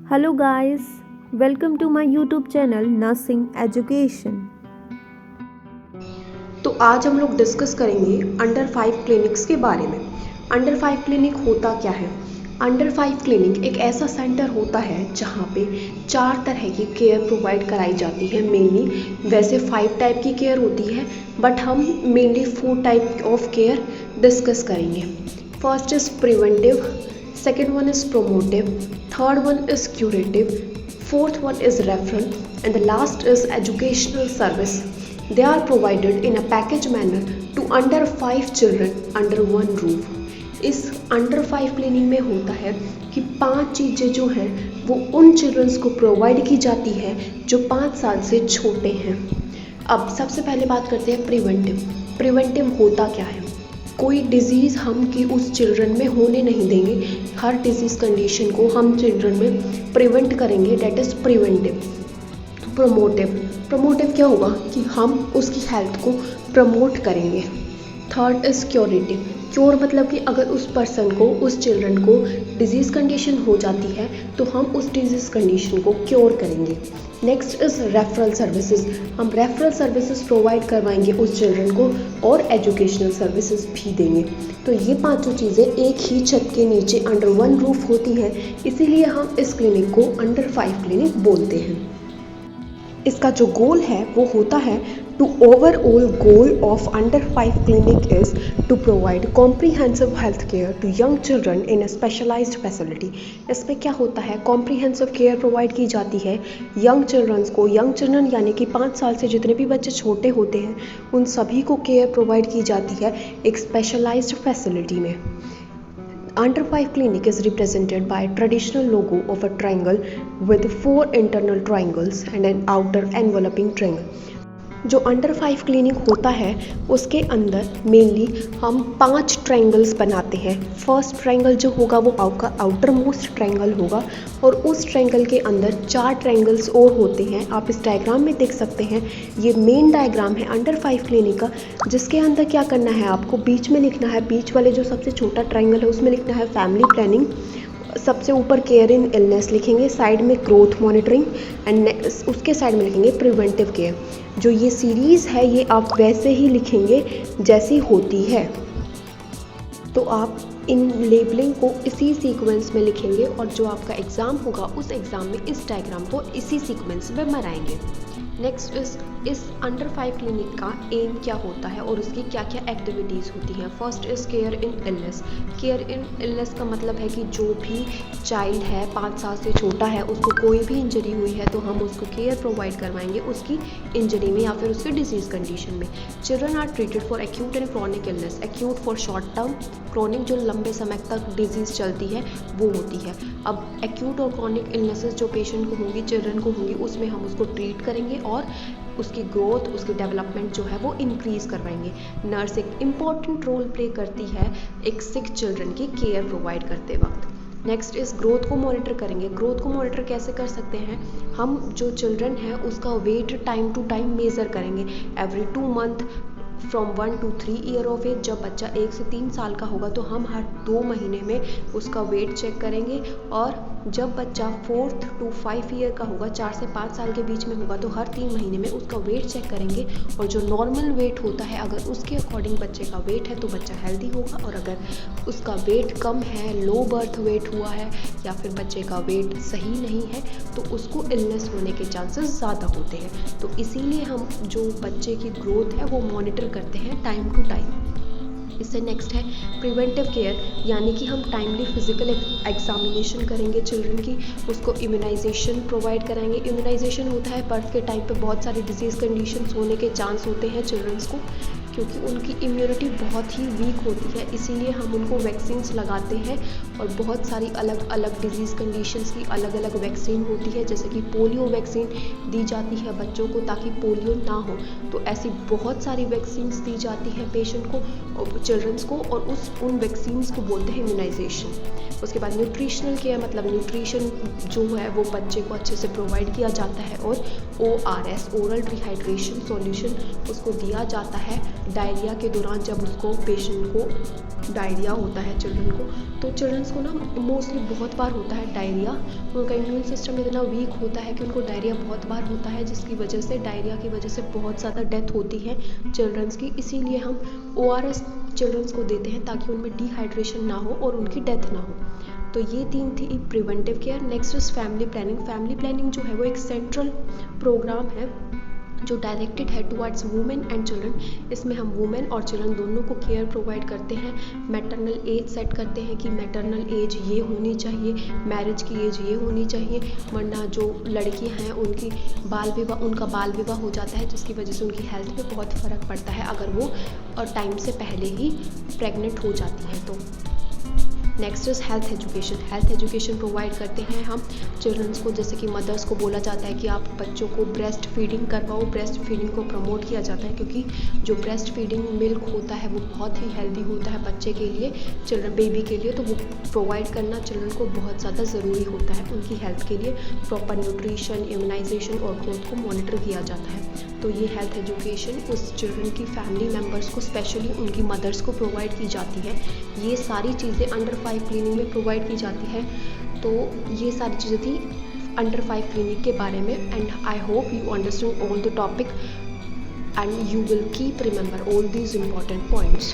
Hello guys, welcome to my YouTube channel Nursing Education। तो आज हम लोग डिस्कस करेंगे अंडर 5 क्लिनिक्स के बारे में। अंडर 5 क्लिनिक होता क्या है? अंडर 5 क्लिनिक एक ऐसा सेंटर होता है जहाँ पे 4 तरह की केयर प्रोवाइड कराई जाती है। मेनली वैसे 5 टाइप की केयर होती है, बट हम mainly 4 type of care discuss करेंगे। First is preventive, second one is promotive, third one is curative, fourth one is referral, and the last is educational service. They are provided in a package manner to under 5 children under one roof. इस under 5 clinic में होता है कि 5 चीज़ें जो हैं वो उन चिल्ड्रंस को प्रोवाइड की जाती है जो 5 साल से छोटे हैं। अब सबसे पहले बात करते हैं प्रिवेंटिव। प्रिवेंटिव होता क्या है? कोई डिज़ीज़ हम कि उस चिल्ड्रन में होने नहीं देंगे। हर डिजीज़ कंडीशन को हम चिल्ड्रन में प्रिवेंट करेंगे, डेट इज़ प्रिवेंटिव। प्रोमोटिव क्या होगा कि हम उसकी हेल्थ को प्रमोट करेंगे। Third is curative. क्योर मतलब कि अगर उस पर्सन को, उस चिल्ड्रन को डिजीज़ कंडीशन हो जाती है तो हम उस डिजीज़ कंडीशन को क्योर करेंगे। Next is referral services. हम रेफरल सर्विसेज प्रोवाइड करवाएंगे उस चिल्ड्रन को और एजुकेशनल सर्विसेज भी देंगे। तो ये पांचों चीज़ें एक ही छत के नीचे अंडर वन रूफ होती हैं, इसीलिए हम इस क्लिनिक को अंडर 5 क्लिनिक बोलते हैं। इसका जो गोल है वो होता है to overall goal of under 5 clinic is to provide comprehensive health care to young children in a specialised facility. इसमें क्या होता है? कॉम्प्रीहेंसिव केयर प्रोवाइड की जाती है यंग चिल्ड्रंस को। यंग चिल्ड्रन यानी कि 5 साल से जितने भी बच्चे छोटे होते हैं उन सभी को केयर प्रोवाइड की जाती है एक स्पेशलाइज्ड फैसिलिटी में। Under 5 clinic is represented by a traditional logo of a triangle with 4 internal triangles and an outer enveloping triangle। जो अंडर 5 क्लिनिक होता है उसके अंदर मेनली हम 5 ट्रायंगल्स बनाते हैं। फर्स्ट ट्रायंगल जो होगा वो आपका आउटर मोस्ट ट्रायंगल होगा और उस ट्रायंगल के अंदर 4 ट्रायंगल्स और होते हैं। आप इस डायग्राम में देख सकते हैं, ये मेन डायग्राम है अंडर 5 क्लिनिक का, जिसके अंदर क्या करना है आपको बीच में लिखना है, बीच वाले जो सबसे छोटा ट्रायंगल है उसमें लिखना है फैमिली प्लानिंग, सबसे ऊपर केयर इन इलनेस लिखेंगे, साइड में ग्रोथ मॉनिटरिंग एंड उसके साइड में लिखेंगे प्रिवेंटिव केयर। जो ये सीरीज़ है ये आप वैसे ही लिखेंगे जैसी होती है, तो आप इन लेबलिंग को इसी सीक्वेंस में लिखेंगे और जो आपका एग्ज़ाम होगा उस एग्ज़ाम में इस डायग्राम को इसी सीक्वेंस में बनाएंगे। नेक्स्ट इस अंडर 5 क्लिनिक का एम क्या होता है और उसकी क्या क्या एक्टिविटीज़ होती हैं। First is care in illness. Care in illness का मतलब है कि जो भी चाइल्ड है 5 साल से छोटा है उसको कोई भी इंजरी हुई है तो हम उसको केयर प्रोवाइड करवाएंगे उसकी इंजरी में या फिर उसकी डिजीज़ कंडीशन में। Children are treated for acute and chronic illness. Acute for short term, chronic जो लंबे समय तक डिजीज़ चलती है वो होती है। अब एक्यूट और क्रॉनिक इलनेसेस जो पेशेंट को होंगी, चिल्ड्रन को होंगी, उसमें हम उसको ट्रीट करेंगे और उसकी ग्रोथ, उसकी डेवलपमेंट जो है वो इंक्रीज़ करवाएंगे। नर्स एक इम्पॉर्टेंट रोल प्ले करती है एक सिक चिल्ड्रन की केयर प्रोवाइड करते वक्त। नेक्स्ट इस ग्रोथ को मॉनिटर करेंगे। ग्रोथ को मॉनिटर कैसे कर सकते हैं? हम जो चिल्ड्रन है उसका weight time to time measure करेंगे। Every 2 month from 1 to 3 year of age, जब बच्चा 1 से 3 साल का होगा तो हम हर 2 महीने में उसका वेट चेक करेंगे और जब बच्चा 4th to 5 ईयर का होगा, 4 से 5 साल के बीच में होगा तो हर 3 महीने में उसका वेट चेक करेंगे और जो नॉर्मल वेट होता है अगर उसके अकॉर्डिंग बच्चे का वेट है तो बच्चा हेल्दी होगा, और अगर उसका वेट कम है, लो बर्थ वेट हुआ है या फिर बच्चे का वेट सही नहीं है तो उसको इलनेस होने के चांसेस ज़्यादा होते हैं। तो इसीलिए हम जो बच्चे की ग्रोथ है वो मॉनिटर करते हैं टाइम टू टाइम। इससे नेक्स्ट है प्रिवेंटिव केयर, यानी कि हम टाइमली फिजिकल एग्जामिनेशन करेंगे चिल्ड्रन की, उसको इम्यूनाइजेशन प्रोवाइड कराएंगे। इम्यूनाइजेशन होता है बर्थ के टाइम पे बहुत सारी डिजीज़ कंडीशंस होने के चांस होते हैं चिल्ड्रंस को, क्योंकि उनकी इम्यूनिटी बहुत ही वीक होती है, इसीलिए हम उनको वैक्सीन्स लगाते हैं और बहुत सारी अलग अलग डिजीज़ कंडीशंस की अलग अलग वैक्सीन होती है। जैसे कि पोलियो वैक्सीन दी जाती है बच्चों को ताकि पोलियो ना हो, तो ऐसी बहुत सारी वैक्सीन्स दी जाती हैं पेशेंट को और चिल्ड्रंस को, और उन वैक्सीन्स को बोलते हैं इम्यूनाइजेशन। उसके बाद न्यूट्रिशनल केयर, मतलब न्यूट्रिशन जो है वो बच्चे को अच्छे से प्रोवाइड किया जाता है और ORS ओरल रिहाइड्रेशन सॉल्यूशन उसको दिया जाता है डायरिया के दौरान जब उसको पेशेंट को डायरिया होता है चिल्ड्रन को, तो चिल्ड्रंस को ना मोस्टली बहुत बार होता है डायरिया। उनका इम्यून सिस्टम इतना वीक होता है कि उनको डायरिया बहुत बार होता है, जिसकी वजह से डायरिया की वजह से बहुत ज़्यादा डेथ होती है चिल्ड्रंस की। इसीलिए हम ORS चिल्ड्रंस को देते हैं ताकि उनमें डिहाइड्रेशन ना हो और उनकी डेथ ना हो। तो ये 3 थी preventive care. Next is family planning. Family planning जो है वो एक सेंट्रल प्रोग्राम है जो डायरेक्टेड है टुवर्ड्स वुमेन एंड चिल्ड्रन। इसमें हम वुमेन और चिल्ड्रन दोनों को केयर प्रोवाइड करते हैं। मैटरनल एज सेट करते हैं कि मैटरनल एज ये होनी चाहिए, मैरिज की एज ये होनी चाहिए, वरना जो लड़कियां हैं उनका बाल विवाह हो जाता है, जिसकी वजह से उनकी हेल्थ पे बहुत फ़र्क पड़ता है अगर वो टाइम से पहले ही प्रेग्नेंट हो जाती है तो। Next is health education. Health education provide करते हैं हम चिल्ड्रंस को, जैसे कि मदर्स को बोला जाता है कि आप बच्चों को ब्रेस्ट फीडिंग करवाओ। ब्रेस्ट फीडिंग को प्रमोट किया जाता है क्योंकि जो ब्रेस्ट फीडिंग मिल्क होता है वो बहुत ही हेल्दी होता है बच्चे के लिए, बेबी के लिए, तो वो प्रोवाइड करना चिल्ड्रन को बहुत ज़्यादा ज़रूरी होता है उनकी हेल्थ के लिए। प्रॉपर न्यूट्रिशन, इम्यूनाइजेशन और ग्रोथ को मॉनिटर किया जाता है। तो ये हेल्थ एजुकेशन उस चिल्ड्रन की फैमिली मेम्बर्स को, स्पेशली उनकी मदर्स को प्रोवाइड की जाती है। ये सारी चीज़ें अंडर 5 क्लिनिक में प्रोवाइड की जाती है। तो ये सारी चीज़ें थी अंडर 5 क्लिनिक के बारे में। And I hope you understand all the topic and you will keep remember all these important points.